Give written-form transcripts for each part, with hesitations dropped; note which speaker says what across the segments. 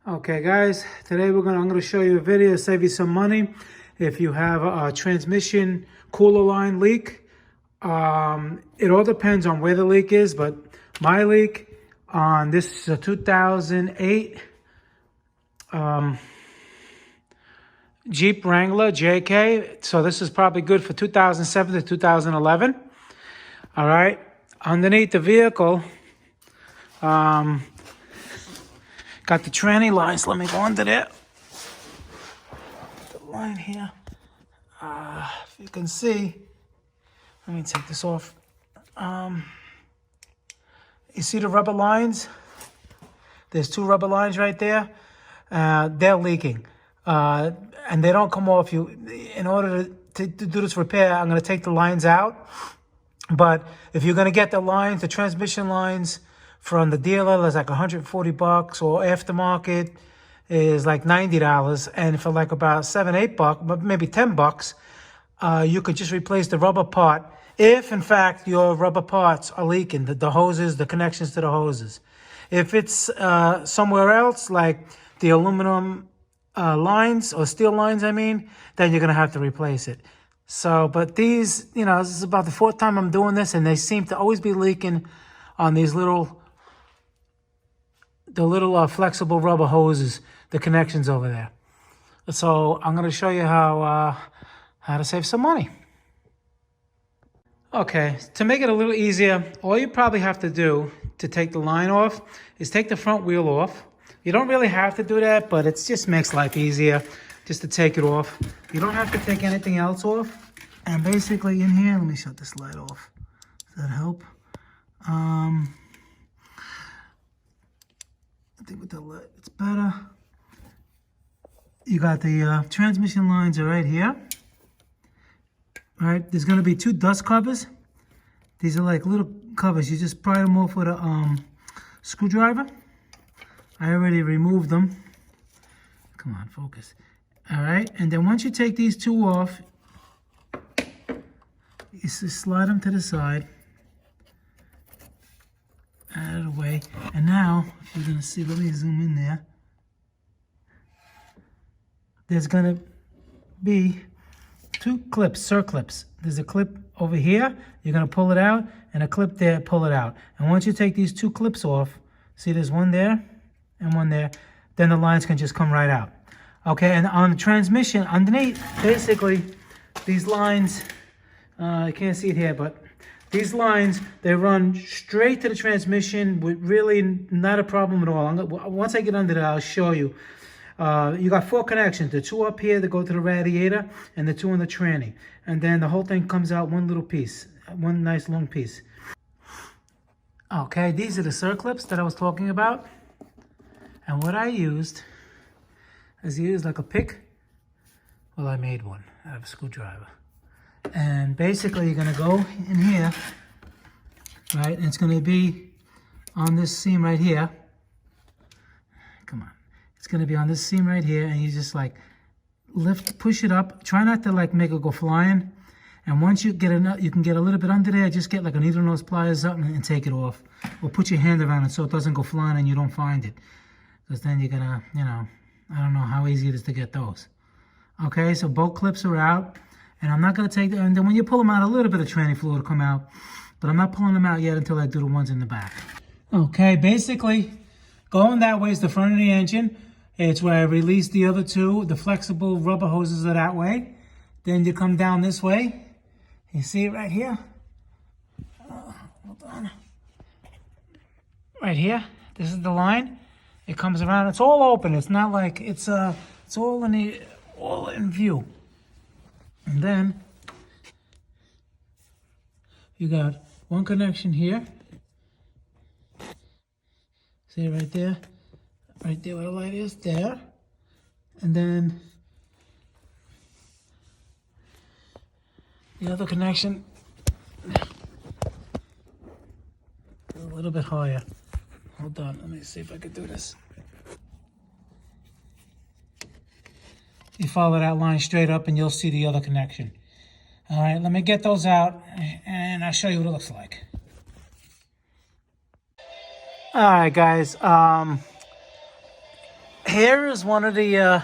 Speaker 1: Okay guys, today I'm gonna show you a video to save you some money if you have a transmission cooler line leak. It all depends on where the leak is, but my leak on this is a 2008 Jeep Wrangler JK, so this is probably good for 2007 to 2011. All right, underneath the vehicle, got the tranny lines. Let me go under there. The line here. If you can see, let me take this off. You see the rubber lines? There's two rubber lines right there. They're leaking. And they don't come off. In order to do this repair, I'm going to take the lines out. But if you're going to get the lines, the transmission lines, from the dealer, there's like $140, or aftermarket is like $90, and for like about $7-8, maybe $10, you could just replace the rubber part if in fact your rubber parts are leaking, the hoses, the connections to the hoses. If it's somewhere else, like the aluminum lines or steel lines, then you're gonna have to replace it. So, but these, this is about the fourth time I'm doing this, and they seem to always be leaking on these little flexible rubber hoses, the connections over there. So I'm going to show you how to save some money. Okay, to make it a little easier, all you probably have to do to take the line off is take the front wheel off. You don't really have to do that, but it just makes life easier just to take it off. You don't have to take anything else off. And basically in here, let me shut this light off. Does that help? I think with the light, it's better. You got the transmission lines are right here. Right, there's gonna be two dust covers. These are like little covers. You just pry them off with a screwdriver. I already removed them. Come on, focus. All right, and then once you take these two off, you just slide them to the side. Out of the way. And now, if you're gonna see, let me zoom in there. There's gonna be two clips, circlips. There's a clip over here, you're gonna pull it out, and a clip there, pull it out. And once you take these two clips off, see there's one there and one there, then the lines can just come right out. Okay, and on the transmission, underneath, basically, these lines, I can't see it here, but these lines, they run straight to the transmission with really not a problem at all. Once I get under there, I'll show you. You got four connections. The two up here that go to the radiator and the two in the tranny. And then the whole thing comes out one little piece, one nice long piece. Okay, these are the circlips that I was talking about. And what I used is like a pick. Well, I made one out of a screwdriver. And basically you're gonna go in here, right? And it's gonna be on this seam right here. Come on. It's gonna be on this seam right here, and you just like push it up. Try not to like make it go flying. And once you get enough, you can get a little bit under there, just get like a needle nose pliers up and take it off. Or put your hand around it so it doesn't go flying and you don't find it. Because then you're gonna, I don't know how easy it is to get those. Okay, so both clips are out. And I'm not going to take them, and then when you pull them out, a little bit of tranny fluid will come out. But I'm not pulling them out yet until I do the ones in the back. Okay, basically, going that way is the front of the engine. It's where I release the other two. The flexible rubber hoses are that way. Then you come down this way. You see it right here? Hold on. Right here, this is the line. It comes around, it's all open. It's not like, it's all in view. And then you got one connection here. See it right there? Right there where the light is, there. And then the other connection is a little bit higher. Hold on, let me see if I can do this. You follow that line straight up and you'll see the other connection. All right, let me get those out and I'll show you what it looks like. All right, guys. here is one of the,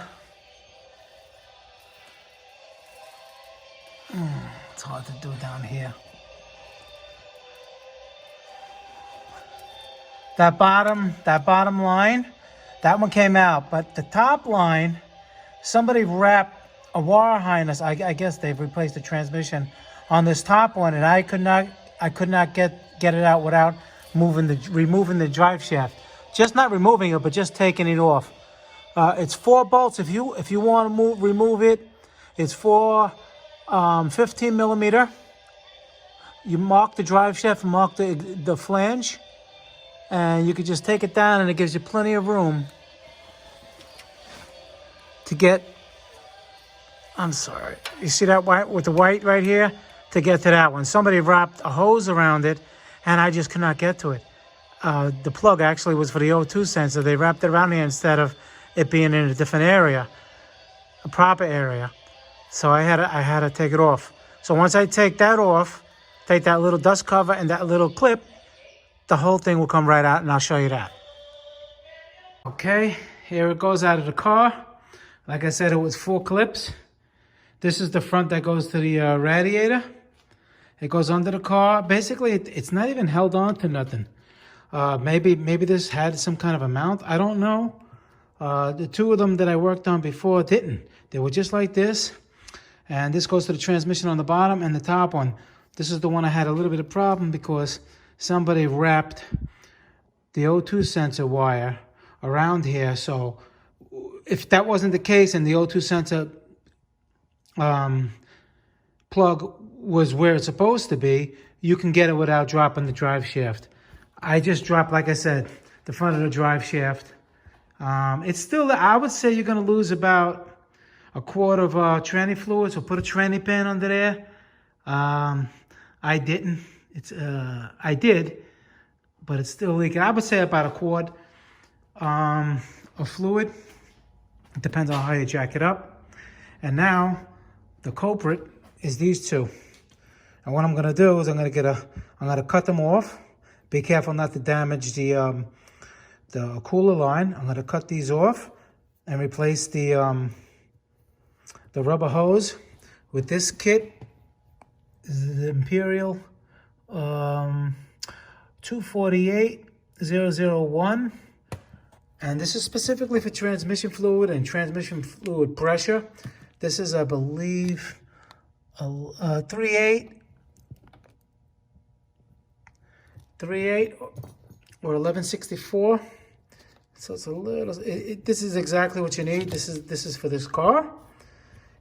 Speaker 1: it's hard to do down here. That bottom line, that one came out, but the top line, somebody wrapped a wire harness. I guess they've replaced the transmission on this top one, and I could not get it out without removing the drive shaft. Just not removing it, but just taking it off. It's 4 bolts. If you want to remove it, it's 4 15 millimeter. You mark the drive shaft, mark the flange, and you can just take it down, and it gives you plenty of room to get. I'm sorry. You see that white with the white right here? To get to that one, somebody wrapped a hose around it, and I just could not get to it. The plug actually was for the O2 sensor. They wrapped it around here instead of it being in a different area, a proper area. So I had to take it off. So once I take that off, take that little dust cover and that little clip, the whole thing will come right out, and I'll show you that. Okay, here it goes out of the car. Like I said, it was 4 clips. This is the front that goes to the radiator. It goes under the car. Basically, it's not even held on to nothing. Maybe this had some kind of a mount. I don't know. The 2 of them that I worked on before didn't. They were just like this. And this goes to the transmission on the bottom, and the top one. This is the one I had a little bit of problem because somebody wrapped the O2 sensor wire around here. So if that wasn't the case and the O2 sensor plug was where it's supposed to be, you can get it without dropping the drive shaft. I just dropped, like I said, the front of the drive shaft. It's still, I would say you're going to lose about a quart of tranny fluid, so put a tranny pan under there. I didn't. I did, but it's still leaking. I would say about a quart of fluid. It depends on how you jack it up. And now the culprit is these 2. And what I'm going to do is I'm going to cut them off. Be careful not to damage the cooler line. I'm going to cut these off and replace the rubber hose with this kit. This is the Imperial 248001. And this is specifically for transmission fluid and transmission fluid pressure. This is, I believe, a 3.8 or 1164. So it's a little. This is exactly what you need. This is for this car,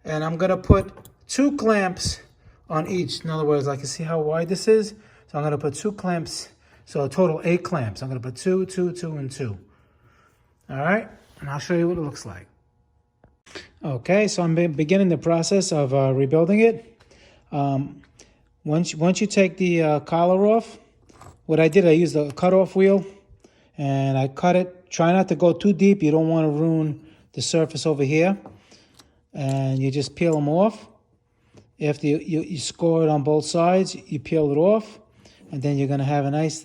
Speaker 1: and I'm gonna put 2 clamps on each. In other words, I can see how wide this is. So I'm gonna put 2 clamps. So a total 8 clamps. I'm gonna put 2, 2, 2, and 2. All right, and I'll show you what it looks like. Okay, so I'm beginning the process of rebuilding it. Once you take the collar off, what I did, I used a cutoff wheel, and I cut it. Try not to go too deep. You don't want to ruin the surface over here. And you just peel them off. After you score it on both sides, you peel it off, and then you're going to have a nice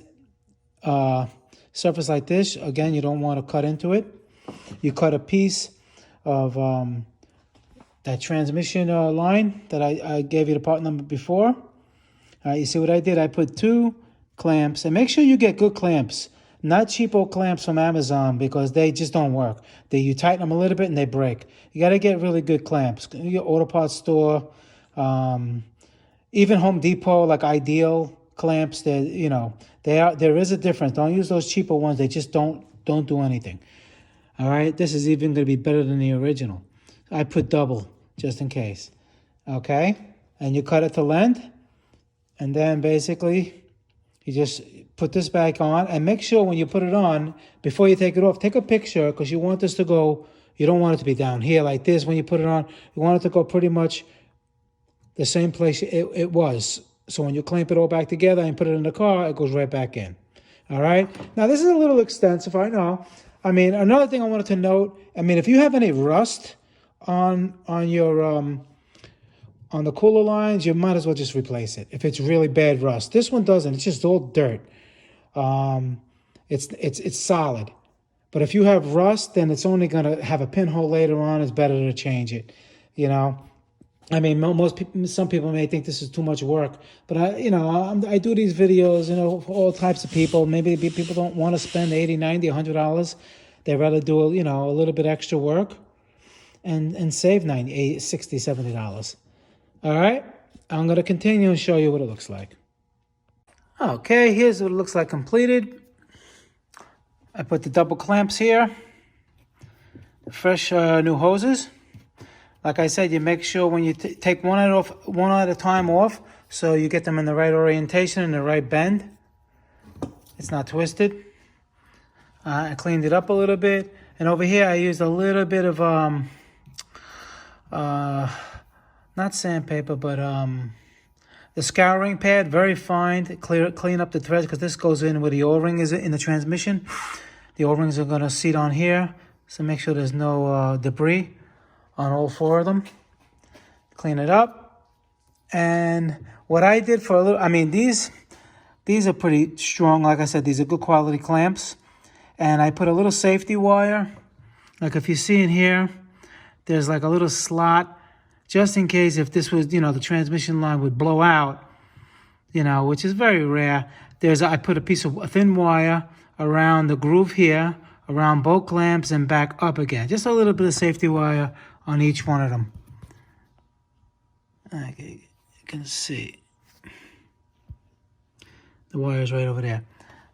Speaker 1: surface like this. Again, you don't want to cut into it. You cut a piece of that transmission line that I gave you the part number before. You see what I did? I put 2 clamps, and make sure you get good clamps, not cheapo clamps from Amazon, because they just don't work. You tighten them a little bit and they break. You got to get really good clamps. Your auto parts store, even Home Depot, like Ideal clamps. There is a difference. Don't use those cheaper ones. They just don't do anything. All right, this is even going to be better than the original. I put double just in case. Okay, and you cut it to length, and then basically you just put this back on, and make sure when you put it on, before you take it off, take a picture, because you want this to go, you don't want it to be down here like this when you put it on. You want it to go pretty much the same place it was. So when you clamp it all back together and put it in the car, it goes right back in. All right? Now, this is a little extensive, I know. I mean, another thing I wanted to note, I mean, if you have any rust on your on the cooler lines, you might as well just replace it if it's really bad rust. This one doesn't. It's just all dirt. It's solid. But if you have rust, then it's only going to have a pinhole later on. It's better to change it, you know. I mean, most people, some people may think this is too much work, but I do these videos, for all types of people. Maybe people don't want to spend $80, $90, $100. They rather do, a little bit extra work and save $90, $80, $60, $70. All right, I'm going to continue and show you what it looks like. Okay, here's what it looks like completed. I put the double clamps here, fresh new hoses. Like I said, you make sure when you take one at a time off, so you get them in the right orientation and the right bend. It's not twisted. I cleaned it up a little bit, and over here I used a little bit of not sandpaper, but the scouring pad, very fine, to clean up the threads, because this goes in where the O-ring is in the transmission. The O-rings are going to seat on here, so make sure there's no debris on all 4 of them. Clean it up. And what I did for a little, these are pretty strong. Like I said, these are good quality clamps. And I put a little safety wire. Like if you see in here, there's like a little slot, just in case if this was, the transmission line would blow out, which is very rare. I put a piece of thin wire around the groove here, around both clamps and back up again. Just a little bit of safety wire on each one of them. Okay, you can see the wire's right over there.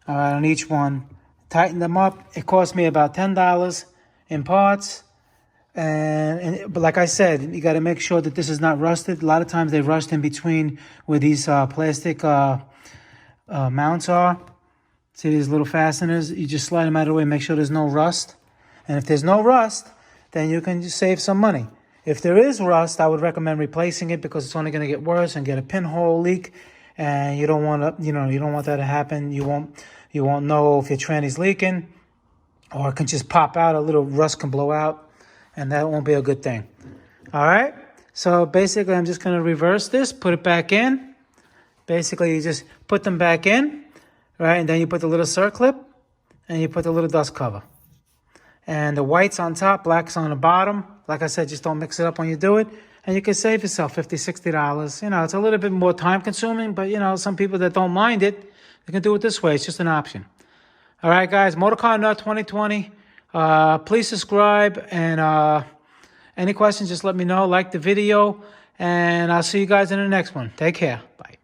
Speaker 1: All right, on each one, tighten them up. It cost me about $10 in parts. But like I said, you got to make sure that this is not rusted. A lot of times they rust in between where these plastic mounts are. See these little fasteners? You just slide them out of the way, make sure there's no rust. And if there's no rust, then you can just save some money. If there is rust, I would recommend replacing it, because it's only going to get worse and get a pinhole leak, and you don't want to, you don't want that to happen. You won't know if your tranny's leaking, or it can just pop out. A little rust can blow out, and that won't be a good thing. All right. So basically, I'm just going to reverse this, put it back in. Basically, you just put them back in, right, and then you put the little circlip, and you put the little dust cover. And the white's on top, black's on the bottom. Like I said, just don't mix it up when you do it. And you can save yourself $50, $60. It's a little bit more time consuming, but, some people that don't mind it, they can do it this way. It's just an option. All right, guys, Motor Car Nut 2020. Please subscribe. And any questions, just let me know. Like the video. And I'll see you guys in the next one. Take care. Bye.